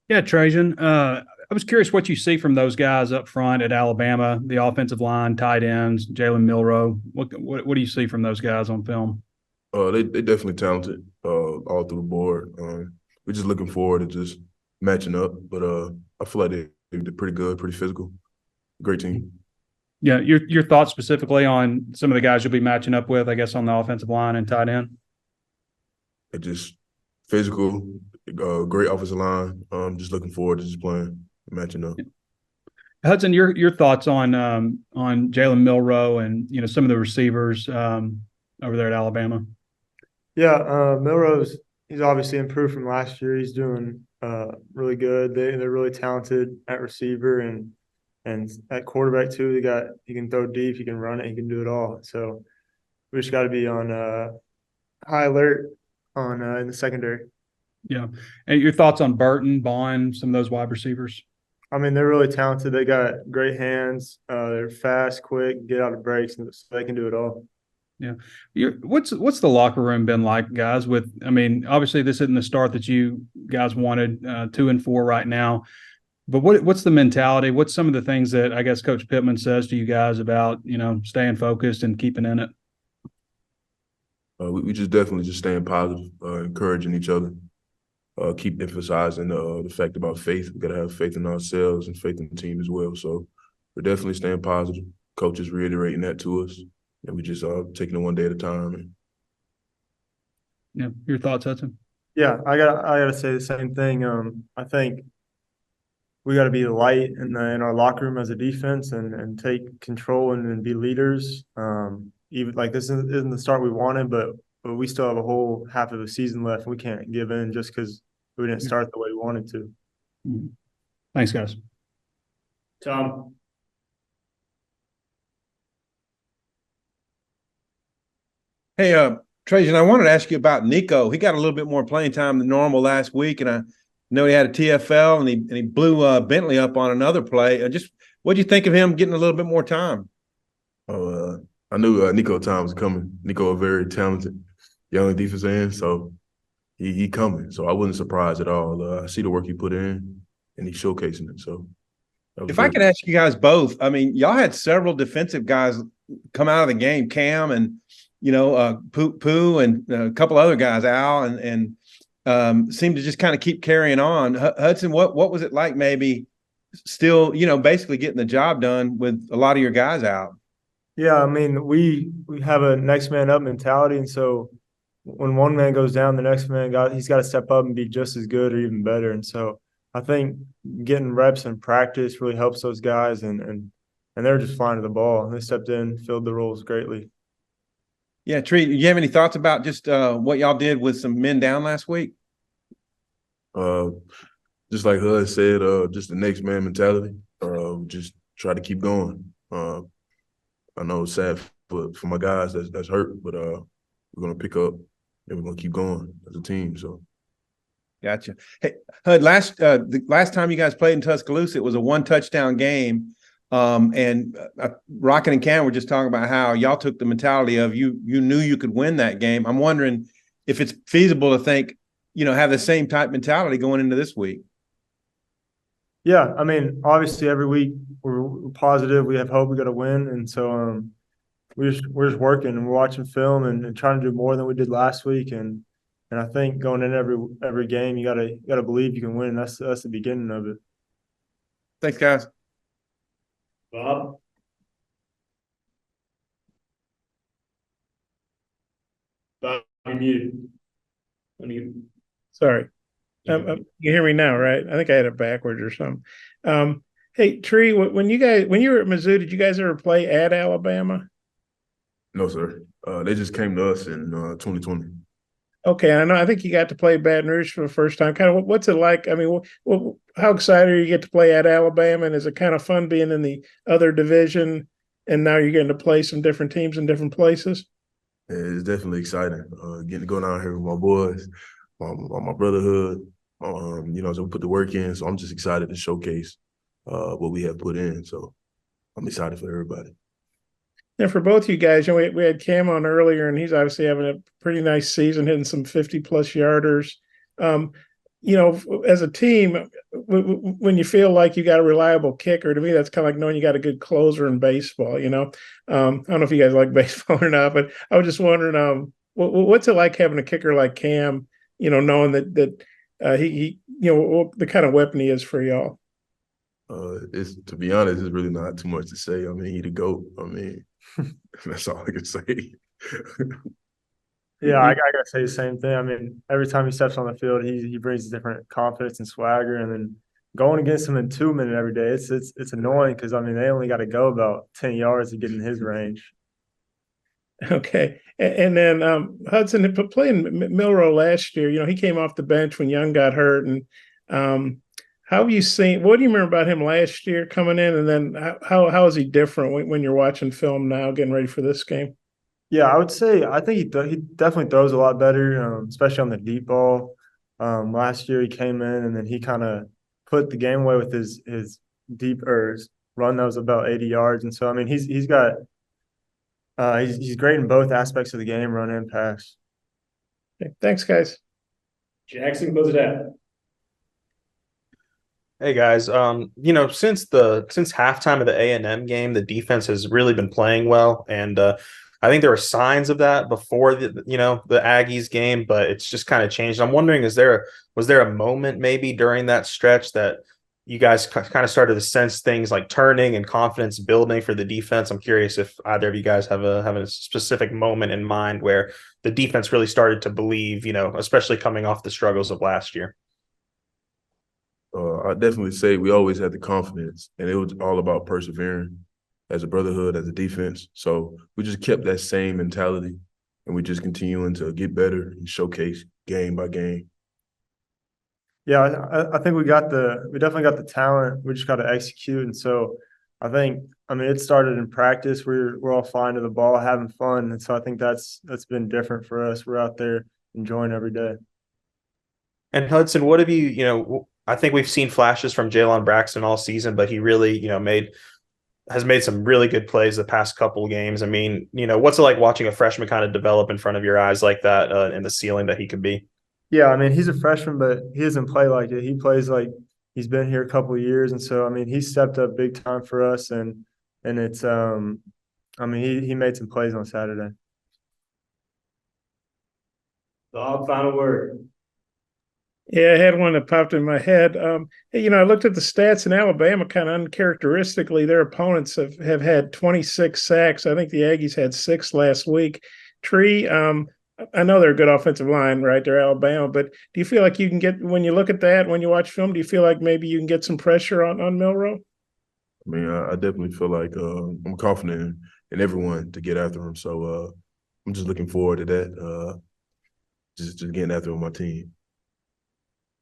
Yeah, Trajan. I was curious what you see from those guys up front at Alabama, the offensive line, tight ends, Jalen Milrow. What do you see from those guys on film? They definitely talented all through the board. We're just looking forward to just matching up, but I feel like they're pretty good, pretty physical, great team. Yeah, your thoughts specifically on some of the guys you'll be matching up with, I guess, on the offensive line and tight end. They just physical, great offensive line. Just looking forward to just playing, matching up. Hudson, your thoughts on Jalen Milrow and some of the receivers over there at Alabama. Yeah, Milrose, he's obviously improved from last year. He's doing really good. They're really talented at receiver and at quarterback too. He can throw deep, he can run it, he can do it all. So we just got to be on high alert on in the secondary. Yeah, and your thoughts on Burton, Bond, some of those wide receivers. I mean, they're really talented. They got great hands. They're fast, quick, get out of breaks, and so they can do it all. Yeah. What's the locker room been like, guys? I mean, obviously this isn't the start that you guys wanted, 2-4 right now. But what's the mentality? What's some of the things that I guess Coach Pittman says to you guys about, staying focused and keeping in it? We just definitely just staying positive, encouraging each other, keep emphasizing the fact about faith. We got to have faith in ourselves and faith in the team as well. So we're definitely staying positive. Coach is reiterating that to us, and we just taking it one day at a time. Yeah. Your thoughts, Hudson? Yeah, I gotta say the same thing. I think we got to be the light in our locker room as a defense and take control and be leaders. Even like this isn't the start we wanted, but we still have a whole half of the season left. We can't give in just because we didn't start the way we wanted to. Mhm. Thanks, guys. Tom. Hey, Trajan, I wanted to ask you about Nico. He got a little bit more playing time than normal last week, and I know he had a TFL and he blew Bentley up on another play. Just what do you think of him getting a little bit more time? I knew Nico time was coming. Nico a very talented young defensive end, so he coming. So I wasn't surprised at all. I see the work he put in, and he's showcasing it. So that was If I great. could ask you guys both, I mean, y'all had several defensive guys come out of the game, Cam and Poo and a couple other guys, Al, and seemed to just kind of keep carrying on. Hudson, what was it like? Maybe still, basically getting the job done with a lot of your guys out. Yeah, I mean, we have a next man up mentality, and so when one man goes down, the next man he's got to step up and be just as good or even better. And so I think getting reps and practice really helps those guys, and they're just flying to the ball. They stepped in, filled the roles greatly. Yeah, Tree, do you have any thoughts about just what y'all did with some men down last week? Uh, just like Hud said, just the next man mentality. Just try to keep going. I know it's sad for my guys that's hurt, but we're gonna pick up and we're gonna keep going as a team. So Gotcha. Hey, Hud, the last time you guys played in Tuscaloosa, it was a one touchdown game. And Rocket and Cam were just talking about how y'all took the mentality of you knew you could win that game. I'm wondering if it's feasible to think, have the same type mentality going into this week. Yeah, I mean, obviously every week we're positive, we have hope, we got to win, and so we're just working and we're watching film and trying to do more than we did last week, and I think going in every game, you gotta believe you can win. That's the beginning of it. Thanks, guys. Bob. Bob, you're muted. Sorry. You hear me now, right? I think I had it backwards or something. Hey, Tree, when you were at Mizzou, did you guys ever play at Alabama? no, sir. They just came to us in 2020. Okay, I think you got to play Baton Rouge for the first time. Kind of, what's it like? I mean, how excited are you to get to play at Alabama? And is it kind of fun being in the other division? And now you're getting to play some different teams in different places? It's definitely exciting. Getting to go down here with my boys, my brotherhood. So we put the work in. So I'm just excited to showcase what we have put in. So I'm excited for everybody. And for both you guys, we had Cam on earlier, and he's obviously having a pretty nice season, hitting some 50-plus yarders. as a team, when you feel like you got a reliable kicker, to me, that's kind of like knowing you got a good closer in baseball. I don't know if you guys like baseball or not, but I was just wondering, what's it like having a kicker like Cam? Knowing that he the kind of weapon he is for y'all. It's to be honest, it's really not too much to say. I mean, he the GOAT. I mean, that's all I can say. Yeah, I gotta say the same thing. I mean, every time he steps on the field, he brings different confidence and swagger. And then going against him in 2 minute every day, it's annoying because I mean they only got to go about 10 yards to get in his range. Okay, and then Hudson playing Milroe last year. He came off the bench when Young got hurt, and how have you seen? What do you remember about him last year coming in, and then how is he different when you're watching film now, getting ready for this game? Yeah, I would say I think he definitely throws a lot better, especially on the deep ball. Last year he came in and then he kind of put the game away with his deep or his run that was about 80 yards, and so I mean he's got he's great in both aspects of the game, run and pass. Okay, thanks, guys. Jackson, close it out. Hey guys, since halftime of the A&M game, the defense has really been playing well, and I think there were signs of that before the Aggies game, but it's just kind of changed. I'm wondering, was there a moment maybe during that stretch that you guys kind of started to sense things like turning and confidence building for the defense? I'm curious if either of you guys have a specific moment in mind where the defense really started to believe, especially coming off the struggles of last year. I definitely say we always had the confidence, and it was all about persevering as a brotherhood, as a defense. So we just kept that same mentality, and we just continuing to get better and showcase game by game. Yeah, I think we definitely got the talent. We just got to execute, and so I mean it started in practice. We're all flying to the ball, having fun, and so I think that's been different for us. We're out there enjoying every day. And Hudson, what have you, I think we've seen flashes from Jalen Braxton all season, but he really, has made some really good plays the past couple of games. I mean, what's it like watching a freshman kind of develop in front of your eyes like that, and the ceiling that he could be? Yeah, I mean he's a freshman, but he doesn't play like it. He plays like he's been here a couple of years, and so I mean he stepped up big time for us, and it's I mean he made some plays on Saturday. Bob, final word. Yeah, I had one that popped in my head. I looked at the stats in Alabama kind of uncharacteristically. Their opponents have had 26 sacks. I think the Aggies had 6 last week. Tree, I know they're a good offensive line, right? They're Alabama, but do you feel like you can get, when you look at that, when you watch film, do you feel like maybe you can get some pressure on Milroe? I mean, I definitely feel like I'm confident in everyone to get after him. So I'm just looking forward to that. Just getting after him with my team.